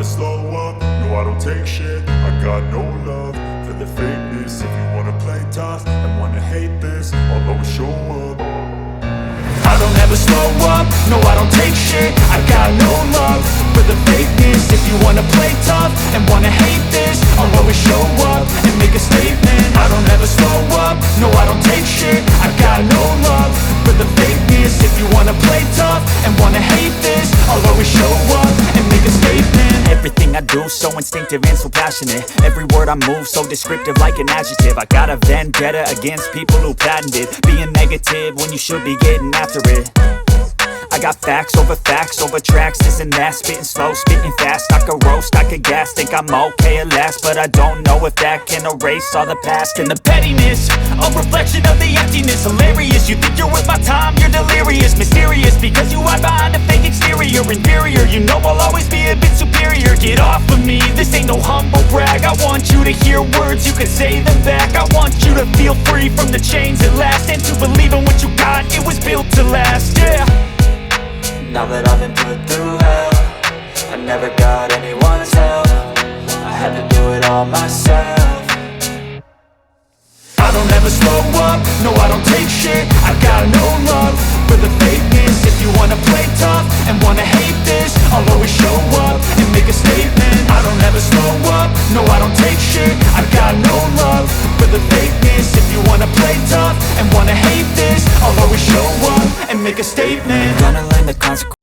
slow up, no I don't take shit. I got no love for the fakeness. If you wanna play tough and wanna hate this, I'll always show up. I don't ever slow up, no I don't take shit. I got no love for the fakeness. If you wanna play tough and wanna hate this, I'll always show up and make a statement. I don't ever slow up, no I don't take shit. I got no love for the fakeness. If you wanna play tough and wanna hate this, I'll always show up and make a statement. Everything I do so instinctive and so passionate. Every word I move so descriptive like an adjective. I got a vendetta against people who patented being negative when you should be getting after it. I got facts over tracks, this and that. Spitting slow, spitting fast, I could roast, I could gas. Think I'm okay at last, but I don't know if that can erase all the past. And the pettiness, a reflection of the emptiness. Hilarious, you think you're worth my time, you're delirious. Mysterious, because you hide behind a fake exterior. Inferior, you know I'll always be a bit superior. Get off of me, this ain't no humble brag. I want you to hear words, you can say them back. I want you to feel free from the chains at last, and to believe in what you got, it was built to last, yeah. Now that I've been put through hell, I never got anyone's help. I had to do it all myself. I don't ever slow up, no I don't take shit. I got no love for the fakeness. If you wanna play tough and wanna hate this, I'll always show up and make a statement. I don't ever slow up, no I don't take shit. I got no love for the fakeness. If you wanna play tough and wanna hate this, I'll always show up and make a statement. Gonna learn the consequences